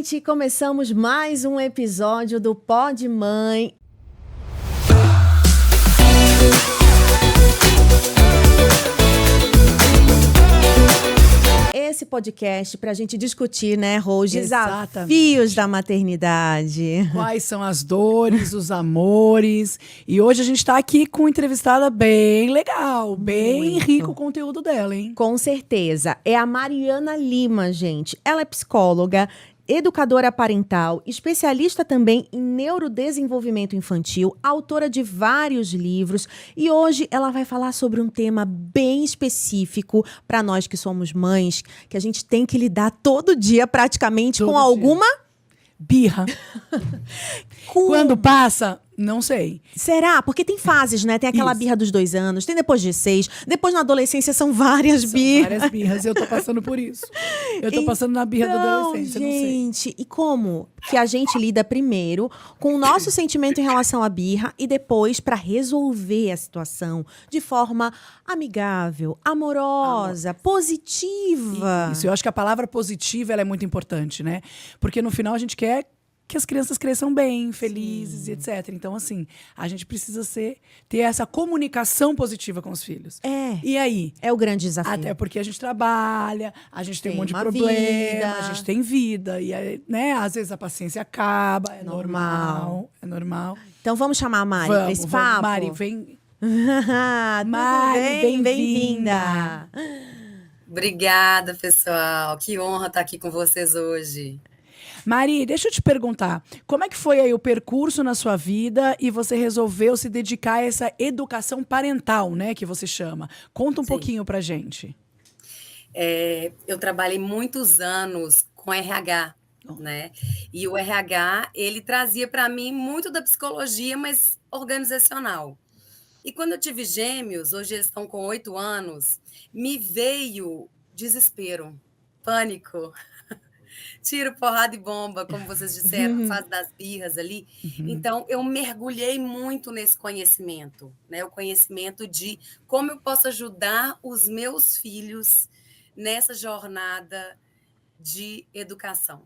gente, começamos mais um episódio do Pod Mãe. Esse podcast para a gente discutir, né, Rô, os desafios da maternidade. Quais são as dores, os amores. E hoje a gente está aqui com uma entrevistada bem legal, bem rico o conteúdo dela, hein? Com certeza. É a Mariana Lima, gente. Ela é psicóloga, educadora parental, especialista também em neurodesenvolvimento infantil, autora de vários livros, e hoje ela vai falar sobre um tema bem específico para nós que somos mães, que a gente tem que lidar todo dia praticamente Todo com dia. alguma Birra. Quando passa, não sei. Será? Porque tem fases, né? Tem aquela Isso. birra dos 2 anos, tem depois de 6, depois na adolescência são várias birras. Várias birras, eu tô passando por isso. Eu tô passando na birra da adolescência, não sei. Gente, e como que a gente lida primeiro com o nosso sentimento em relação à birra e depois para resolver a situação de forma amigável, amorosa, positiva? Isso, eu acho que a palavra positiva ela é muito importante, né? Porque no final a gente quer que as crianças cresçam bem, felizes, etc. Então, assim, a gente precisa ter essa comunicação positiva com os filhos. É. E aí? É o grande desafio. Até porque a gente trabalha, a gente tem um monte de uma problema, vida. a gente tem vida. E aí, né, às vezes a paciência acaba, é normal. É normal. Então vamos chamar a Mari para esse papo? Mari, vem. Tudo Mari, bem? bem-vinda. Obrigada, pessoal. Que honra estar aqui com vocês hoje. Mari, deixa eu te perguntar, como é que foi aí o percurso na sua vida e você resolveu se dedicar a essa educação parental, né, que você chama? Conta um pouquinho pra gente. Eu trabalhei muitos anos com RH, né? E o RH, ele trazia para mim muito da psicologia, mas organizacional. E quando eu tive gêmeos, hoje eles estão com 8 anos, me veio desespero, pânico. Tiro, porrada e bomba, como vocês disseram, fase das birras ali. Então, eu mergulhei muito nesse conhecimento, né? O conhecimento de como eu posso ajudar os meus filhos nessa jornada de educação.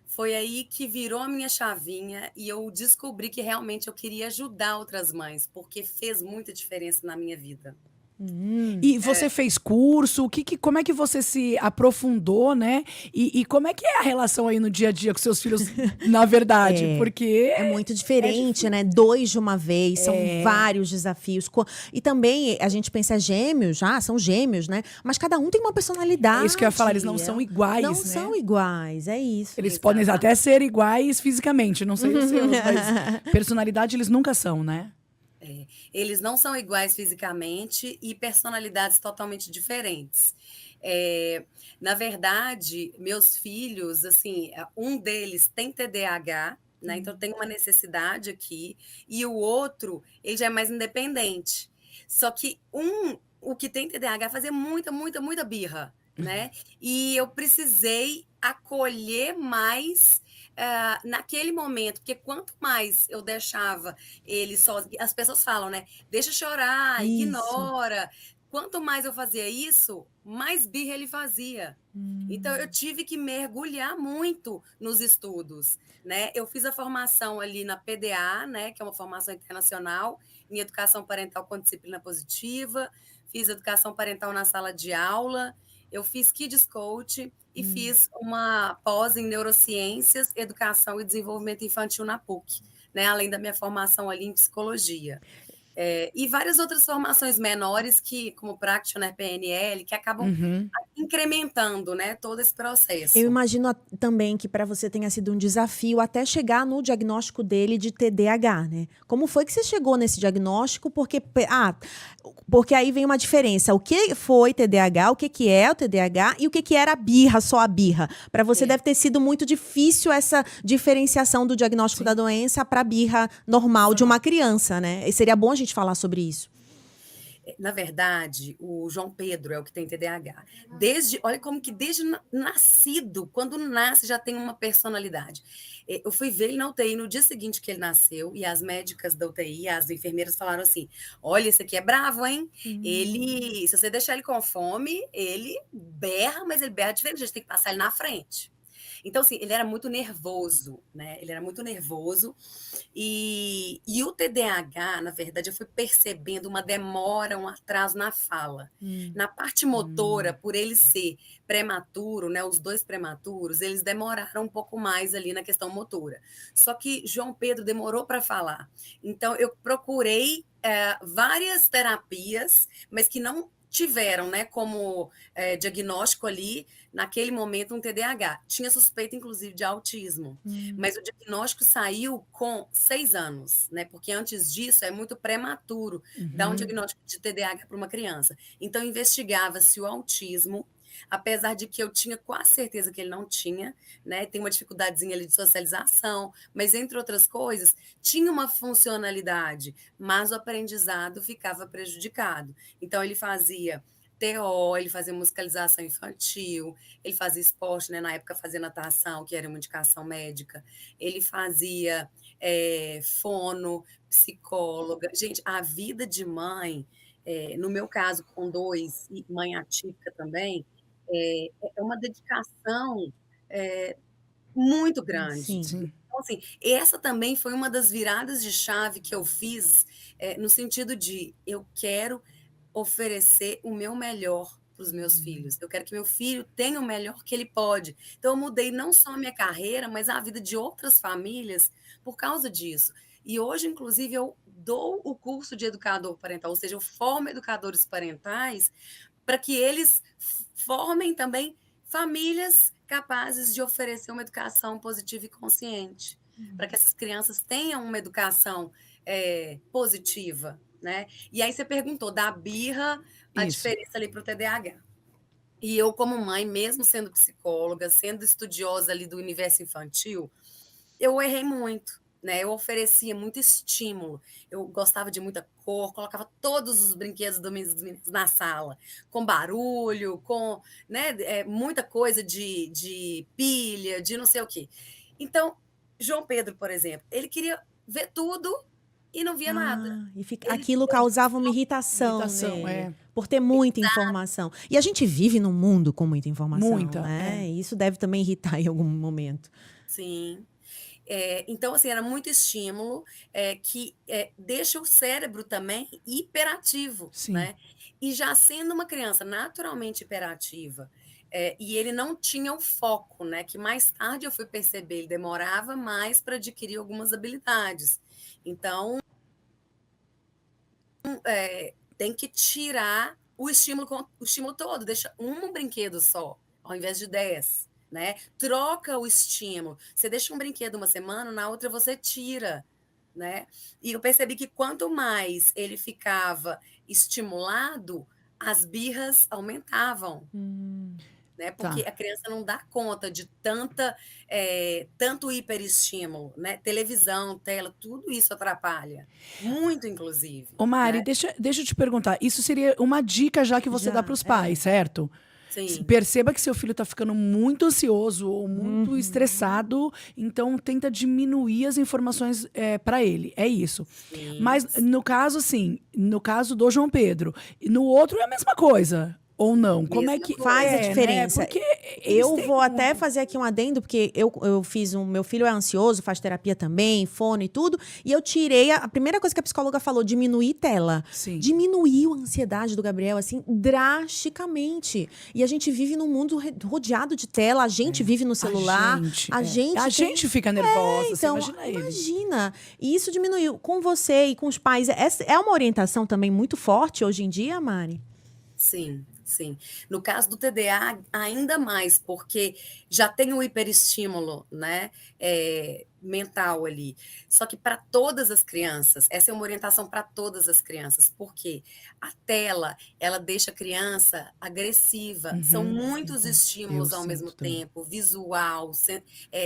Foi aí que virou a minha chavinha e eu descobri que realmente eu queria ajudar outras mães, porque fez muita diferença na minha vida. E você fez curso? Como é que você se aprofundou, né? E como é que é a relação aí no dia a dia com seus filhos, na verdade? Porque é muito diferente, né? 2 de uma vez, são vários desafios. E também a gente pensa gêmeos, são gêmeos, né? Mas cada um tem uma personalidade. É isso que eu ia falar, eles não são iguais, não né? são iguais, é isso. Eles podem até ser iguais fisicamente, não sei os seus, mas personalidade eles nunca são, né? Eles não são iguais fisicamente e personalidades totalmente diferentes. Na verdade, meus filhos, assim, um deles tem TDAH, né? Então tem uma necessidade aqui, e o outro, ele já é mais independente. Só que o que tem TDAH fazia muita birra, né? E eu precisei acolher mais naquele momento, porque quanto mais eu deixava ele só, as pessoas falam, né? Deixa chorar, ignora. Quanto mais eu fazia isso, mais birra ele fazia. Então, eu tive que mergulhar muito nos estudos, né? Eu fiz a formação ali na PDA, né? Que é uma formação internacional em educação parental com disciplina positiva. Fiz educação parental na sala de aula. Eu fiz Kids Coach e fiz uma pós em neurociências, educação e desenvolvimento infantil na PUC, né? Além da minha formação ali em psicologia. E várias outras formações menores, como Practitioner PNL, que acabam incrementando, né, todo esse processo. Eu imagino também que para você tenha sido um desafio até chegar no diagnóstico dele de TDAH, né? Como foi que você chegou nesse diagnóstico? Porque aí vem uma diferença. O que foi TDAH, o que é o TDAH e o que era a birra, só a birra? Para você deve ter sido muito difícil essa diferenciação do diagnóstico da doença para a birra normal de uma criança, né? E seria bom a gente falar sobre isso. Na verdade, o João Pedro é o que tem TDAH. Olha como que desde nascido, quando nasce, já tem uma personalidade. Eu fui ver ele na UTI no dia seguinte que ele nasceu, e as médicas da UTI, as enfermeiras falaram assim, olha, esse aqui é bravo, hein? Ele, se você deixar ele com fome, ele berra, mas ele berra diferente, a gente tem que passar ele na frente. Então, assim, ele era muito nervoso, né? Ele era muito nervoso. E o TDAH, na verdade, eu fui percebendo uma demora, um atraso na fala. Hum. Na parte motora, por ele ser prematuro, né? Os dois prematuros, eles demoraram um pouco mais ali na questão motora. Só que João Pedro demorou para falar. Então, eu procurei várias terapias, mas que não tiveram, né, como diagnóstico ali, naquele momento, um TDAH. Tinha suspeita, inclusive, de autismo, mas o diagnóstico saiu com 6 anos, né, porque antes disso é muito prematuro dar um diagnóstico de TDAH para uma criança. Então, investigava-se o autismo, apesar de que eu tinha quase certeza que ele não tinha, né, tem uma dificuldadezinha ali de socialização, mas, entre outras coisas, tinha uma funcionalidade, mas o aprendizado ficava prejudicado. Então, ele fazia TO, ele fazia musicalização infantil, ele fazia esporte, né? Na época fazia natação, que era uma indicação médica, ele fazia fono, psicóloga. Gente, a vida de mãe, no meu caso, com 2, e mãe atípica também, é uma dedicação muito grande. Sim. Sim. Então, assim, essa também foi uma das viradas de chave que eu fiz, no sentido de eu quero oferecer o meu melhor para os meus filhos. Eu quero que meu filho tenha o melhor que ele pode. Então, eu mudei não só a minha carreira, mas a vida de outras famílias por causa disso. E hoje, inclusive, eu dou o curso de educador parental, ou seja, eu formo educadores parentais para que eles formem também famílias capazes de oferecer uma educação positiva e consciente, para que essas crianças tenham uma educação positiva, né? E aí você perguntou da birra, a Isso. diferença ali para o TDAH. E eu, como mãe, mesmo sendo psicóloga, sendo estudiosa ali do universo infantil, eu errei muito, né? Eu oferecia muito estímulo. Eu gostava de muita cor, colocava todos os brinquedos dos meninos na sala, com barulho, com, né, muita coisa de pilha, de não sei o quê. Então, João Pedro, por exemplo, ele queria ver tudo e não via nada. Ele Aquilo queria causava uma irritação Irritação, nele, por ter muita informação. E a gente vive num mundo com muita informação, Muita, né? E isso deve também irritar em algum momento. sim. Então, assim, era muito estímulo que deixa o cérebro também hiperativo, Sim. né? E já sendo uma criança naturalmente hiperativa, e ele não tinha o foco, né? Que mais tarde eu fui perceber, ele demorava mais para adquirir algumas habilidades. Então, tem que tirar o estímulo todo, deixa um brinquedo só, ao invés de 10, né? Troca o estímulo. Você deixa um brinquedo uma semana, na outra você tira, né? E eu percebi que quanto mais ele ficava estimulado, as birras aumentavam, né? Porque Tá. a criança não dá conta de tanto hiperestímulo, né? Televisão, tela, tudo isso atrapalha. Muito, inclusive, Ô, Mari, né? deixa eu te perguntar. Isso seria uma dica já que você dá para Já, os pais, certo? Sim. Perceba que seu filho está ficando muito ansioso ou muito Uhum. estressado, então tenta diminuir as informações para ele. É isso. Sim, Mas no caso, assim, no caso do João Pedro, e no outro é a mesma coisa. Ou não? Como é mesma que Faz a coisa. é, né? diferença. Porque eles Eu têm vou até fazer aqui um adendo, porque eu fiz um. Meu filho é ansioso, faz terapia também, fono e tudo. E eu tirei. A primeira coisa que a psicóloga falou: diminuir tela. Sim. Diminuiu a ansiedade do Gabriel, assim, drasticamente. E a gente vive num mundo rodeado de tela, a gente vive no celular, a A gente tem. gente fica nervosa, você Então, imagina ele. imagina. E isso diminuiu. Com você e com os pais. É uma orientação também muito forte hoje em dia, Mari? Sim, sim. No caso do TDA, ainda mais, porque já tem o hiperestímulo, né, mental ali. Só que para todas as crianças, essa é uma orientação para todas as crianças, porque a tela, ela deixa a criança agressiva. São muitos Eu estímulos ao mesmo sinto também. tempo, visual,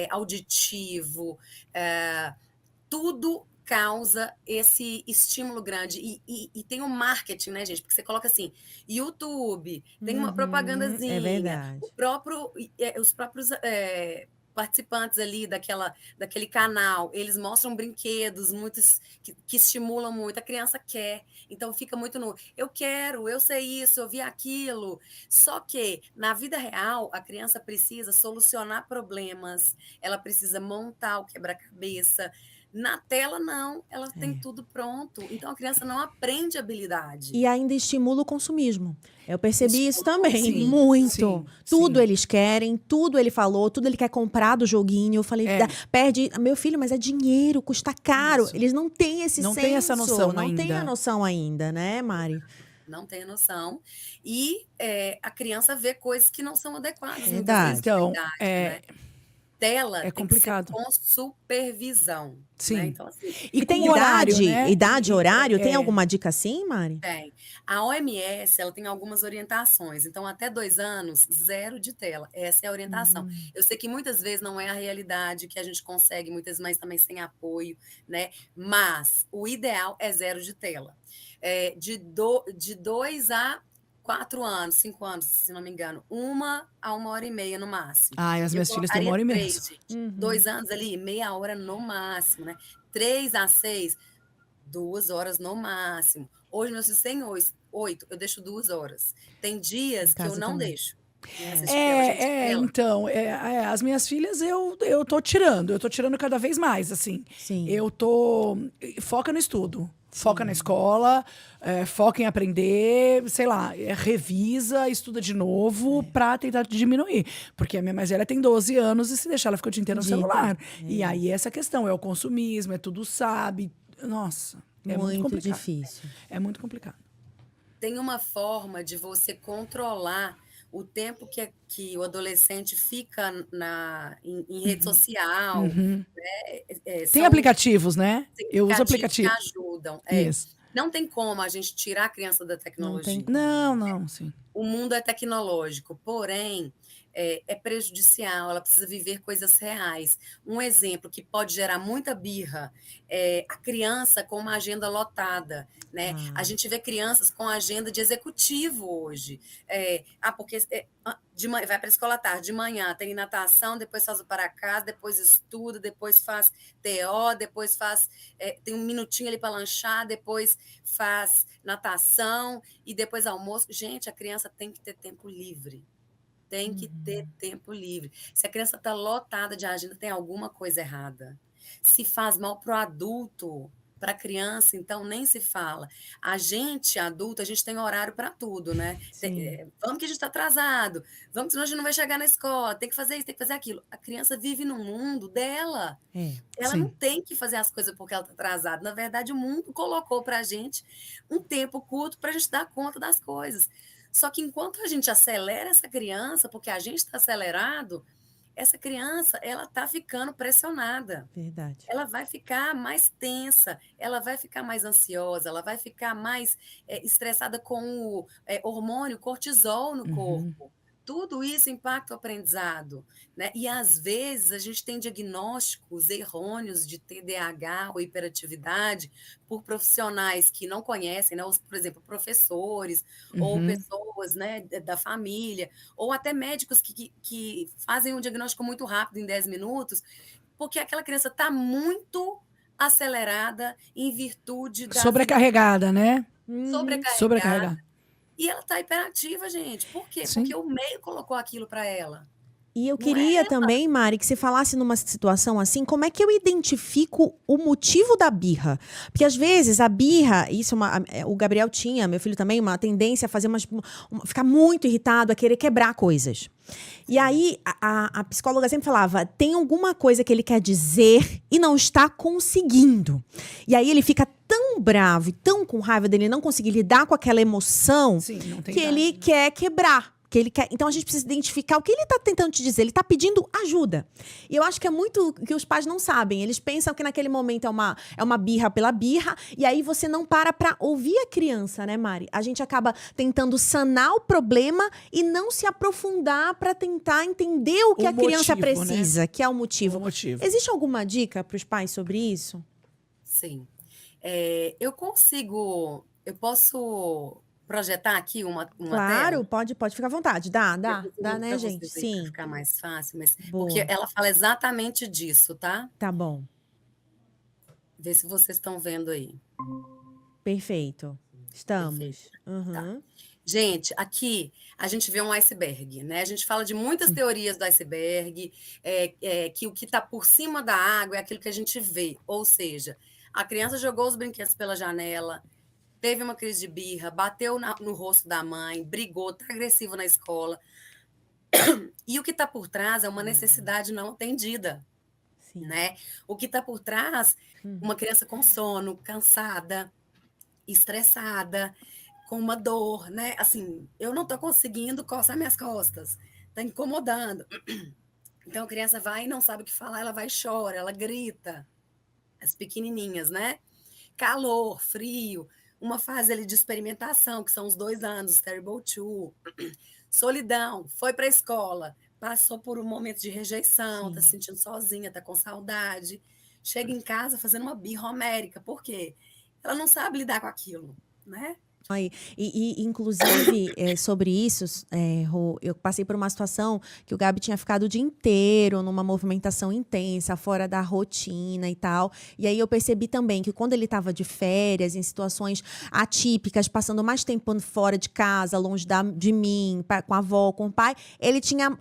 auditivo, tudo causa esse estímulo grande. E tem o marketing, né, gente? Porque você coloca assim, YouTube, tem uma É propagandazinha, verdade. os próprios participantes ali daquele canal, eles mostram brinquedos que estimulam muito, a criança quer, então fica muito no eu quero, eu sei isso, eu vi aquilo. Só que na vida real, a criança precisa solucionar problemas, ela precisa montar o quebra-cabeça. Na tela, não, ela tem É. tudo pronto. Então a criança não aprende habilidade. E ainda estimula o consumismo. Eu percebi isso Estimula o também, Sim, muito. sim, Tudo sim. eles querem, tudo ele falou, tudo ele quer comprar do joguinho. Eu falei, É. perde. Meu filho, mas é dinheiro, custa caro. Isso. Eles não têm esse Não senso. tem essa noção não tem a ainda. noção ainda, né, Mari? Não tem noção. E a criança vê coisas que não são adequadas, muitas Verdade. vezes, para a Então, idade, né? Tela é tem que ser complicado. com supervisão, né? Sim. Então, assim, E tem com horário, idade, né? idade, horário? Tem é, alguma dica assim, Mari? tem. A OMS, ela tem algumas orientações. Então, até 2 anos, 0 de tela. Essa é a orientação. Eu sei que muitas vezes não é a realidade que a gente consegue, muitas mães também sem apoio, né? Mas o ideal é 0 de tela. De 2 a 4 anos, 5 anos, se não me engano, 1 a 1 hora e meia no máximo. Ai, as Eu minhas filhas têm 1 colocaria hora e meia. 3, gente. 2 anos ali, meia hora no máximo, né? 3 a 6, 2 horas no máximo. Hoje, meus filhos têm 8, eu deixo 2 horas. Tem dias Em que eu casa não também. deixo. Né, assistir tela. Gente, tela. Então, as minhas filhas eu tô tirando cada vez mais, assim. Sim. Foca no estudo, foca na escola, foca em aprender, sei lá, revisa, estuda de novo pra tentar diminuir. Porque a minha mais velha tem 12 anos e se deixar ela fica o dia inteiro no O dia celular. inteiro, E aí essa questão, é o consumismo, é tudo sabe. Nossa, é muito complicado. difícil. É muito complicado. Tem uma forma de você controlar o tempo que o adolescente fica em rede social. Uhum. Né? Tem aplicativos, né? Tem Eu uso aplicativos que aplicativo. ajudam. Isso. Não tem como a gente tirar a criança da tecnologia. Não, sim. O mundo é tecnológico, porém, é prejudicial, ela precisa viver coisas reais. Um exemplo que pode gerar muita birra é a criança com uma agenda lotada. Né? A gente vê crianças com agenda de executivo hoje. Porque vai para a escola à tarde, de manhã tem natação, depois faz o para casa, depois estuda, depois faz TO, depois faz tem um minutinho ali para lanchar, depois faz natação e depois almoço. Gente, a criança tem que ter tempo livre. Tem que ter tempo livre. Se a criança está lotada de agenda, tem alguma coisa errada. Se faz mal para o adulto, para a criança, então nem se fala. A gente, adulto, a gente tem horário para tudo, né? Vamos que a gente está atrasado, vamos, senão a gente não vai chegar na escola, tem que fazer isso, tem que fazer aquilo. A criança vive no mundo dela. Ela não tem que fazer as coisas porque ela está atrasada. Na verdade, o mundo colocou para a gente um tempo curto para a gente dar conta das coisas. Só que enquanto a gente acelera essa criança, porque a gente está acelerado, essa criança ela está ficando pressionada. Verdade. Ela vai ficar mais tensa, ela vai ficar mais ansiosa, ela vai ficar mais estressada com o hormônio cortisol no corpo. Tudo isso impacta o aprendizado. Né? E, às vezes, a gente tem diagnósticos errôneos de TDAH ou hiperatividade por profissionais que não conhecem, né? Por exemplo, professores ou pessoas, né, da família, ou até médicos que fazem um diagnóstico muito rápido, em 10 minutos, porque aquela criança está muito acelerada em virtude da... Sobrecarregada, né? Sobrecarregada. E ela está hiperativa, gente. Por quê? Sim. Porque o meio colocou aquilo para ela. E eu queria também, Mari, que você falasse numa situação assim, como é que eu identifico o motivo da birra? Porque às vezes a birra, o Gabriel tinha, meu filho também, uma tendência a fazer ficar muito irritado, a querer quebrar coisas. E aí a psicóloga sempre falava, tem alguma coisa que ele quer dizer e não está conseguindo. E aí ele fica tão bravo e tão com raiva dele não conseguir lidar com aquela emoção. Sim, não tem que idade, ele quer quebrar. Então a gente precisa identificar o que ele está tentando te dizer. Ele está pedindo ajuda. E eu acho que é muito que os pais não sabem. Eles pensam que naquele momento é uma birra pela birra. E aí você não para ouvir a criança, né, Mari? A gente acaba tentando sanar o problema e não se aprofundar para tentar entender o que a criança precisa, né? Que é o motivo. Existe alguma dica para os pais sobre isso? Sim. Eu posso projetar aqui uma Claro, tela? pode ficar à vontade. Dá, Para né, gente? vocês aí, para Sim. ficar mais fácil, mas porque Boa. ela fala exatamente disso, tá? Tá bom. Vê se vocês estão vendo aí. Perfeito. Perfeito. Estamos. Tá. Uhum. Gente, aqui a gente vê um iceberg, né? A gente fala de muitas teorias do iceberg, que o que está por cima da água é aquilo que a gente vê. Ou seja, a criança jogou os brinquedos pela janela, teve uma crise de birra, bateu no rosto da mãe, brigou, está agressivo na escola. E o que está por trás é uma necessidade não atendida, Sim. né? O que está por trás, uma criança com sono, cansada, estressada, com uma dor, né? Assim, eu não estou conseguindo coçar minhas costas, está incomodando. Então a criança vai e não sabe o que falar, ela vai e chora, ela grita. As pequenininhas, né? Calor, frio, uma fase ali de experimentação, que são os 2 anos, Terrible Two. Solidão, foi para a escola, passou por um momento de rejeição, está se sentindo sozinha, está com saudade. Chega em casa fazendo uma birra homérica. Por quê? Ela não sabe lidar com aquilo, né? Inclusive, sobre isso, Rô, eu passei por uma situação que o Gabi tinha ficado o dia inteiro numa movimentação intensa, fora da rotina e tal. E aí eu percebi também que quando ele estava de férias, em situações atípicas, passando mais tempo fora de casa, longe de mim, com a avó, com o pai,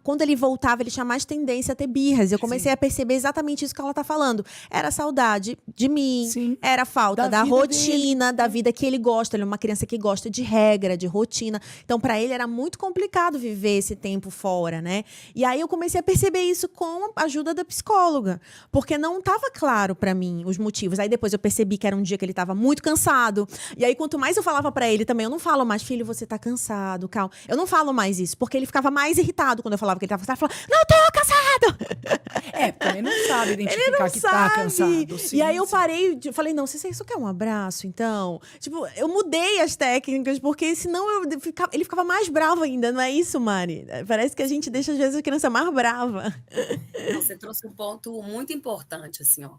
quando ele voltava, ele tinha mais tendência a ter birras. Eu comecei a perceber exatamente isso que ela tá falando. Era saudade de mim, Sim. era falta Da da vida rotina, da vida que ele gosta. Ele é uma criança que gosta de regra, de rotina. Então, para ele era muito complicado viver esse tempo fora, né? E aí eu comecei a perceber isso com a ajuda da psicóloga, porque não estava claro para mim os motivos. Aí depois eu percebi que era um dia que ele estava muito cansado. E aí quanto mais eu falava para ele também, eu não falo mais, filho, você tá cansado, calma. Eu não falo mais isso, porque ele ficava mais irritado quando eu falava que ele estava cansado. Ele falava, não tô cansado! Também não sabe identificar Ele não que sabe. tá cansado. Sim, E aí eu sim. parei, falei, não, se isso quer um abraço, então. Tipo, eu mudei as técnicas, porque senão ele ficava mais bravo ainda, não é isso, Mari? Parece que a gente deixa, às vezes, a criança mais brava. Não, você trouxe um ponto muito importante, assim, ó.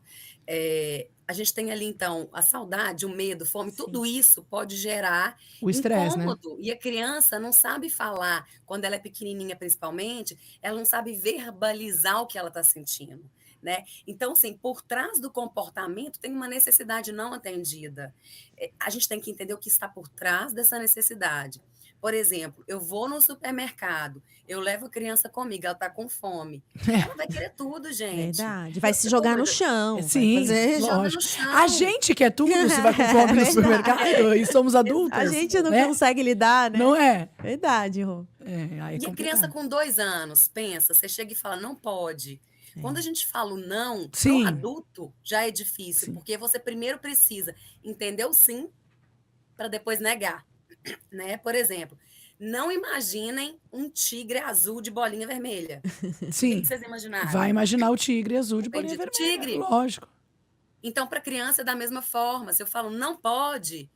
A gente tem ali, então, a saudade, o medo, fome, tudo isso pode gerar O estresse, né? incômodo. E a criança não sabe falar, quando ela é pequenininha, principalmente, ela não sabe verbalizar o que ela está sentindo, né? Então, assim, por trás do comportamento tem uma necessidade não atendida. A gente tem que entender o que está por trás dessa necessidade. Por exemplo, eu vou no supermercado, eu levo a criança comigo, ela está com fome. Ela vai querer tudo, gente. Verdade. Vai se jogar no chão. Sim, vai fazer... Joga no lógico. chão. A gente quer tudo, se vai com fome no supermercado e somos adultos. A gente não né? consegue lidar, né? Não é? Verdade, Rô. Aí é E a criança com 2 anos, pensa, você chega e fala, não pode. Quando a gente fala o não, para Sim. o adulto, já é difícil, Sim. porque você primeiro precisa entender o sim, para depois negar. Né? Por exemplo, não imaginem um tigre azul de bolinha vermelha. Sim. O que vocês imaginaram? Vai imaginar o tigre azul de O bolinha bendito vermelha. tigre. Lógico. Então, para a criança é da mesma forma. Se eu falo não pode,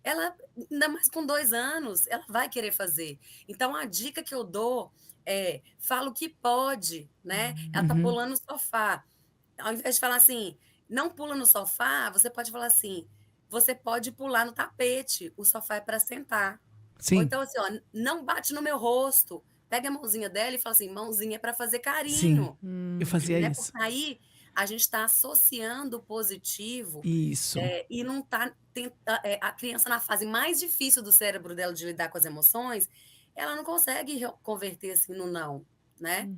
ela, ainda mais com 2 anos, ela vai querer fazer. Então, a dica que eu dou é, fala o que pode, né? Ela tá pulando no sofá. Ao invés de falar assim, não pula no sofá, você pode falar assim, você pode pular no tapete, o sofá é para sentar. Sim. Ou então assim, ó, não bate no meu rosto. Pega a mãozinha dela e fala assim, mãozinha é para fazer Sim. carinho. Eu fazia Né? isso. Porque aí a gente está associando o positivo Isso. e não está a criança na fase mais difícil do cérebro dela de lidar com as emoções, ela não consegue converter assim no não, né?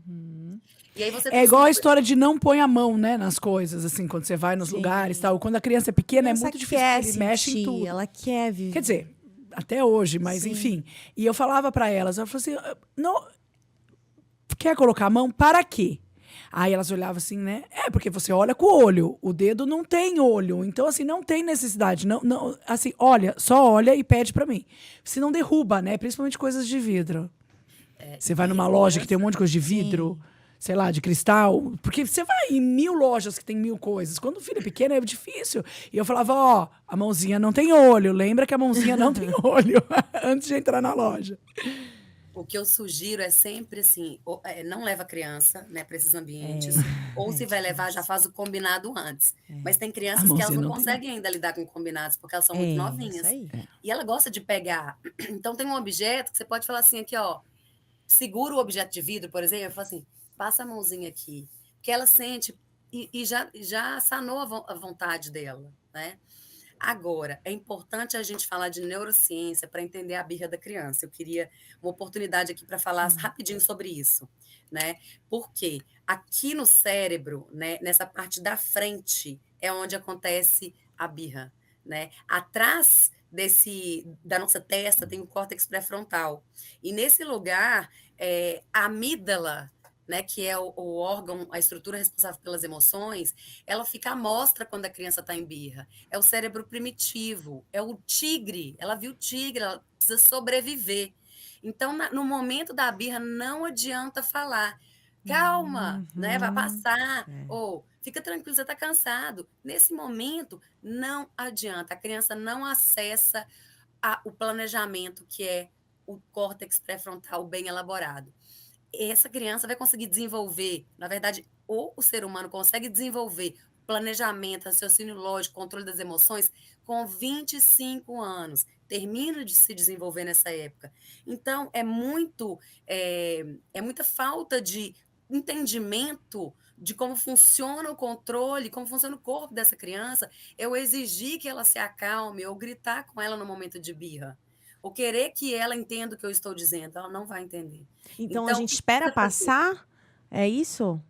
E aí você É igual a história de não põe a mão, né, nas coisas, assim, quando você vai nos Sim. lugares e tal. Quando a criança é pequena, é Criança muito difícil, quer porque ele mexe em sentir, tudo. ela quer viver. Quer dizer, até hoje, mas Sim. enfim. E eu falava pra elas, eu falei assim, não, quer colocar a mão? Para quê? Aí elas olhavam assim, né? Porque você olha com o olho, o dedo não tem olho, então assim, não tem necessidade, não, assim, olha, só olha e pede pra mim. Se não derruba, né? Principalmente coisas de vidro. Você vai numa loja que tem um monte de coisa de vidro, sei lá, de cristal, porque você vai em 1000 lojas que tem 1000 coisas. Quando o filho é pequeno é difícil. E eu falava, ó, a mãozinha não tem olho, lembra que a mãozinha não tem olho, antes de entrar na loja. O que eu sugiro é sempre assim, não leva a criança, né, para esses ambientes, ou se vai levar, já faz o combinado antes. Mas tem A crianças que elas mãozinha não não tem. conseguem ainda lidar com combinados, porque elas são muito Isso novinhas. aí. E ela gosta de pegar. Então tem um objeto que você pode falar assim aqui, ó, segura o objeto de vidro, por exemplo, e fala assim, passa a mãozinha aqui. Que ela sente e já sanou a vontade dela, né? Agora, é importante a gente falar de neurociência para entender a birra da criança. Eu queria uma oportunidade aqui para falar rapidinho sobre isso, né? Porque aqui no cérebro, né, nessa parte da frente, é onde acontece a birra, né? Atrás da nossa testa tem o córtex pré-frontal. E nesse lugar, a amígdala, né, que é o órgão, a estrutura responsável pelas emoções, ela fica à mostra quando a criança está em birra. É o cérebro primitivo, é o tigre. Ela viu o tigre, ela precisa sobreviver. Então, no momento da birra, não adianta falar. Calma, né? Vai passar. Ou fica tranquilo, você está cansado. Nesse momento, não adianta. A criança não acessa o planejamento, que é o córtex pré-frontal bem elaborado. Essa criança vai conseguir desenvolver, na verdade, ou o ser humano consegue desenvolver planejamento, raciocínio lógico, controle das emoções com 25 anos. Termina de se desenvolver nessa época. Então, é muita falta de entendimento de como funciona o controle, como funciona o corpo dessa criança, eu exigir que ela se acalme ou gritar com ela no momento de birra. Ou querer que ela entenda o que eu estou dizendo, ela não vai entender. Então a Então, o gente que espera precisa fazer? passar? É isso?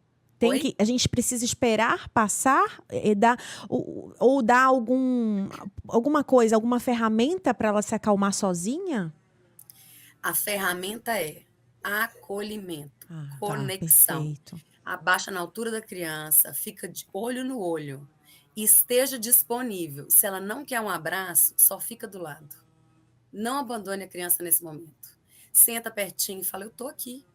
Oi? A gente precisa esperar passar e dar, ou dar alguma coisa, alguma ferramenta para ela se acalmar sozinha? A ferramenta é acolhimento, Ah, tá, conexão. perfeito. Abaixa na altura da criança, fica de olho no olho e esteja disponível. Se ela não quer um abraço, só fica do lado. Não abandone a criança nesse momento. Senta pertinho e fala: eu tô aqui.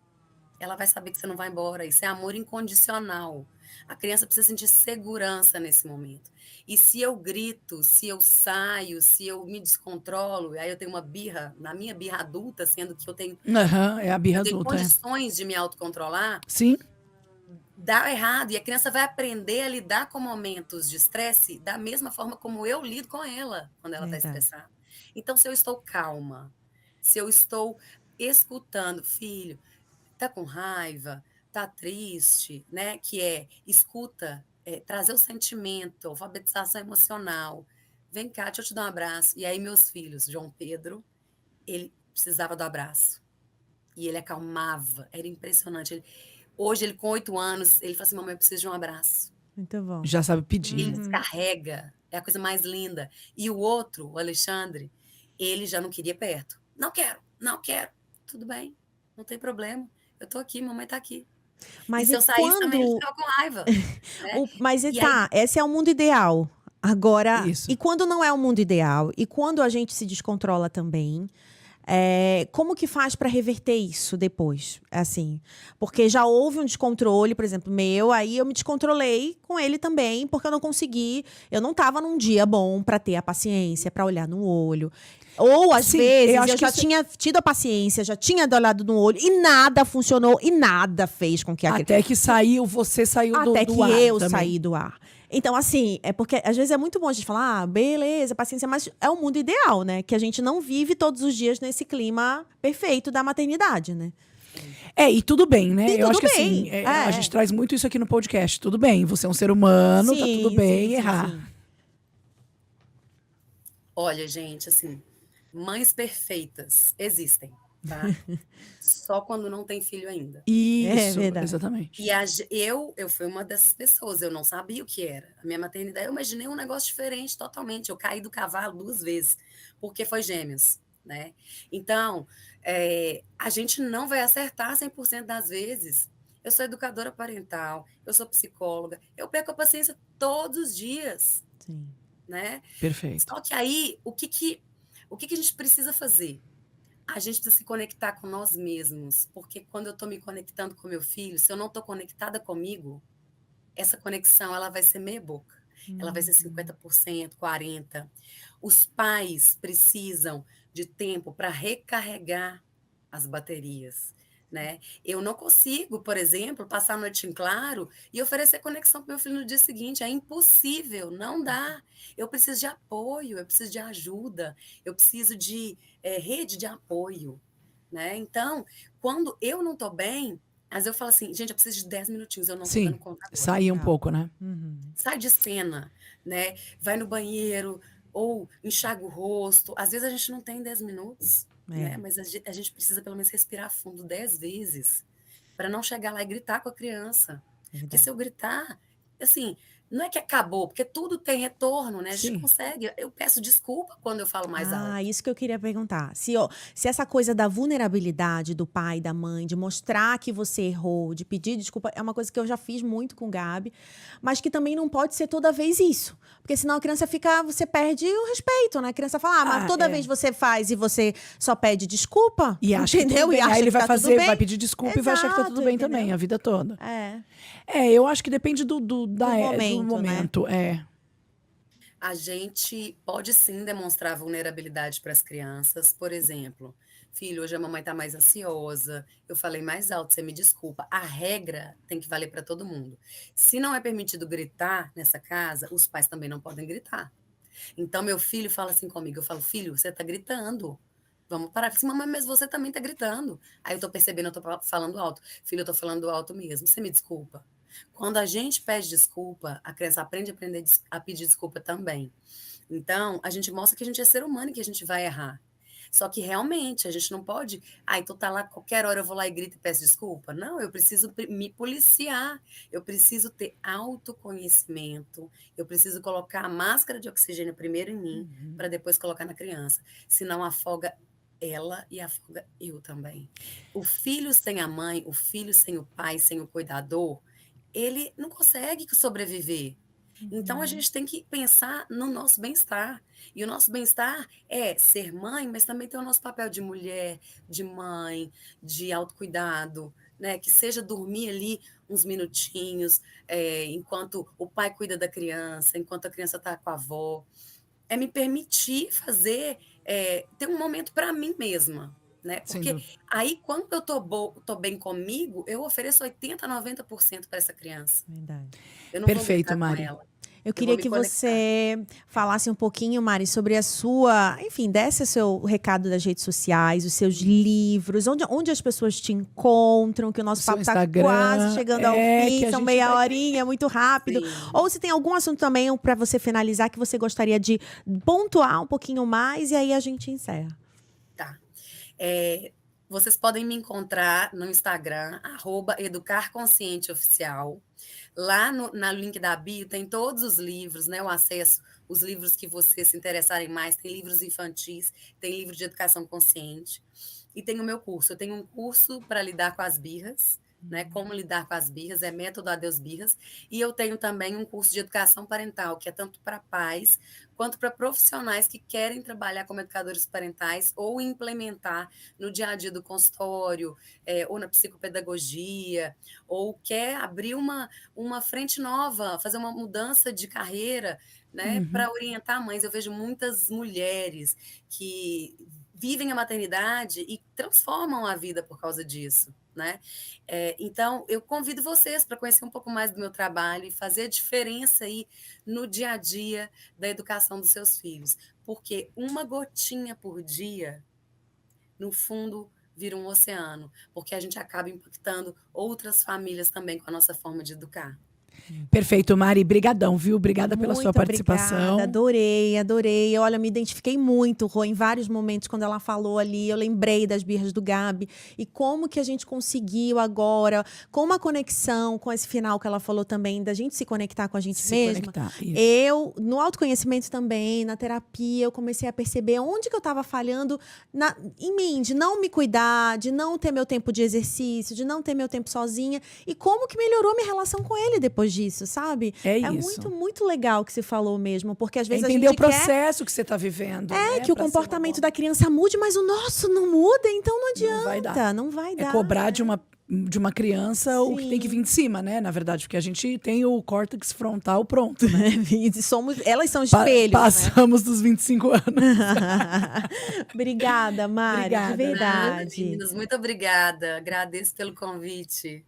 Ela vai saber que você não vai embora. Isso é amor incondicional. A criança precisa sentir segurança nesse momento. E se eu grito, se eu saio, se eu me descontrolo, aí eu tenho uma birra, na minha birra adulta, sendo que Aham, é a birra eu tenho adulta, é. condições de me autocontrolar, Sim, dá errado. E a criança vai aprender a lidar com momentos de estresse da mesma forma como eu lido com ela quando ela está Verdade. estressada. Então, se eu estou calma, se eu estou escutando, filho, tá com raiva, tá triste, né? Que é escuta, trazer o sentimento, alfabetização emocional. Vem cá, deixa eu te dar um abraço. E aí, meus filhos, João Pedro, ele precisava do abraço. E ele acalmava, era impressionante. Hoje, ele com 8 anos, ele fala assim: mamãe, eu preciso de um abraço. Muito bom. já sabe pedir, Ele né? descarrega, é a coisa mais linda. E o outro, o Alexandre, ele já não queria perto. Não quero, não quero. Tudo bem, não tem problema. Eu tô aqui, mamãe tá aqui. E Mas se e eu saísse também, ele quando. ficava com raiva, né? Mas E aí, esse é o mundo ideal. Agora, Isso. e quando não é o mundo ideal? E quando a gente se descontrola também? Como que faz para reverter isso depois? Assim, porque já houve um descontrole, por exemplo, meu, aí eu me descontrolei com ele também, porque eu não consegui, eu não estava num dia bom para ter a paciência, para olhar no olho. Ou às Sim, vezes eu acho eu que já isso- tinha tido a paciência, já tinha olhado no olho e nada funcionou e nada fez com que aquele Até que você saiu até do que ar eu também. saí do ar. Então, assim, é porque às vezes é muito bom a gente falar, beleza, paciência, mas é o mundo ideal, né? Que a gente não vive todos os dias nesse clima perfeito da maternidade, né? E tudo bem, né? E Eu acho tudo que assim, bem. a gente traz muito isso aqui no podcast. Tudo bem, você é um ser humano, tá tudo Sim, bem sim, sim, errar. sim. olha, gente, assim, mães perfeitas existem, tá? Só quando não tem filho ainda. É Isso, verdade. exatamente. E eu fui uma dessas pessoas, eu não sabia o que era. A minha maternidade, eu imaginei um negócio diferente totalmente. Eu caí do cavalo 2 vezes, porque foi gêmeos, né? Então, a gente não vai acertar 100% das vezes. Eu sou educadora parental, eu sou psicóloga, eu perco a paciência todos os dias, Sim. né? Perfeito. Só que aí, o que a gente precisa fazer? A gente precisa se conectar com nós mesmos, porque quando eu estou me conectando com meu filho, se eu não estou conectada comigo, essa conexão ela vai ser meia boca. Ela vai ser 50%, 40%. Os pais precisam de tempo para recarregar, as baterias, né? Eu não consigo, por exemplo, passar a noite em claro e oferecer conexão para meu filho no dia seguinte. É impossível, não dá. Eu preciso de apoio, eu preciso de ajuda, eu preciso de rede de apoio, né? Então, quando eu não estou bem, às vezes eu falo assim, gente, eu preciso de 10 minutinhos, eu não estou Sim, dando conta agora. sair um Legal. pouco, né? Uhum. Sai de cena, né? Vai no banheiro ou enxaga o rosto. Às vezes a gente não tem 10 minutos, né? É, Mas a gente precisa pelo menos respirar fundo 10 vezes para não chegar lá e gritar com a criança. Porque se verdade. eu gritar, assim, não é que acabou, porque tudo tem retorno, né? A gente Sim. consegue. Eu peço desculpa quando eu falo mais Ah, alto. isso que eu queria perguntar. Se essa coisa da vulnerabilidade do pai e da mãe, de mostrar que você errou, de pedir desculpa, é uma coisa que eu já fiz muito com o Gabi, mas que também não pode ser toda vez isso. Porque senão a criança fica, você perde o respeito, né? A criança fala, mas toda é. vez você faz e você só pede desculpa, E acha que tudo entendeu? bem. E acha Aí ele que vai tá tudo fazer, bem. vai pedir desculpa e vai achar que tá tudo Exato, bem entendeu? também, a vida toda. É, Eu acho que depende do momento, né? momento. A gente pode sim demonstrar vulnerabilidade para as crianças. Por exemplo, filho, hoje a mamãe está mais ansiosa, eu falei mais alto, você me desculpa. A regra tem que valer para todo mundo. Se não é permitido gritar nessa casa, os pais também não podem gritar. Então, meu filho fala assim comigo, eu falo, filho, você está gritando. Vamos parar. Eu falo assim, mamãe, mas você também está gritando. Aí eu estou percebendo, eu estou falando alto. Filho, eu estou falando alto mesmo, você me desculpa. Quando a gente pede desculpa, a criança aprende a pedir desculpa também. Então, a gente mostra que a gente é ser humano e que a gente vai errar. Só que realmente a gente não pode. Ah, então tá lá, qualquer hora eu vou lá e grito e peço desculpa. Não, eu preciso me policiar. Eu preciso ter autoconhecimento. Eu preciso colocar a máscara de oxigênio primeiro em mim, para depois colocar na criança. Senão afoga ela e afoga eu também. O filho sem a mãe, o filho sem o pai, sem o cuidador, ele não consegue sobreviver. Então a gente tem que pensar no nosso bem-estar. E o nosso bem-estar é ser mãe, mas também tem o nosso papel de mulher, de mãe, de autocuidado, né? Que seja dormir ali uns minutinhos, enquanto o pai cuida da criança, enquanto a criança está com a avó. É me permitir fazer, ter um momento para mim mesma. Né? Sem Porque dúvida. aí, quando eu tô bem comigo, eu ofereço 80%, 90% para essa criança. verdade. Eu não vou Perfeito, gritar com Mari. ela. Eu Eu vou queria me que conectar. você falasse um pouquinho, Mari, sobre a sua, enfim, desse o seu recado das redes sociais, os seus livros, onde as pessoas te encontram, que o nosso O seu papo está Instagram, quase chegando ao que fim, a são gente meia vai- horinha, é muito rápido. Sim. Ou se tem algum assunto também para você finalizar que você gostaria de pontuar um pouquinho mais e aí a gente encerra. Tá. Vocês podem me encontrar no Instagram, @educarconscienteoficial. Lá na link da bio tem todos os livros, né? O acesso, os livros que vocês se interessarem mais. Tem livros infantis, tem livro de educação consciente. E tem o meu curso. Eu tenho um curso para lidar com as birras, né? Como lidar com as birras, é método Adeus Birras. E eu tenho também um curso de educação parental, que é tanto para pais quanto para profissionais que querem trabalhar como educadores parentais ou implementar no dia a dia do consultório, ou na psicopedagogia, ou quer abrir uma frente nova, fazer uma mudança de carreira, né, para orientar mães. Eu vejo muitas mulheres que vivem a maternidade e transformam a vida por causa disso, né? Então, eu convido vocês para conhecer um pouco mais do meu trabalho e fazer a diferença aí no dia a dia da educação dos seus filhos, porque uma gotinha por dia, no fundo, vira um oceano, porque a gente acaba impactando outras famílias também com a nossa forma de educar. Perfeito, Mari. Brigadão, viu? Obrigada pela sua Muito participação. obrigada, adorei. Olha, me identifiquei muito, Rô, em vários momentos quando ela falou ali, eu lembrei das birras do Gabi e como que a gente conseguiu agora, com uma conexão com esse final que ela falou também, da gente se conectar com a gente Se mesma. conectar, isso. Eu, no autoconhecimento também, na terapia, eu comecei a perceber onde que eu estava falhando em mim, de não me cuidar, de não ter meu tempo de exercício, de não ter meu tempo sozinha e como que melhorou minha relação com ele depois depois disso, sabe? É isso. muito, muito legal que você falou mesmo, porque às vezes a Entender gente o processo que você está vivendo. quer né, que o pra ser uma comportamento boa- da criança mude, mas o nosso não muda, então não adianta. Não vai dar. Não vai É dar. cobrar de uma criança o que tem que Sim. vir de cima, né? Na verdade, porque a gente tem o córtex frontal pronto, né? Elas são espelhos, né? Passamos dos 25 anos. Obrigada, Mari, Obrigada, de viu? Nada, verdade. meninas, muito obrigada. Agradeço pelo convite.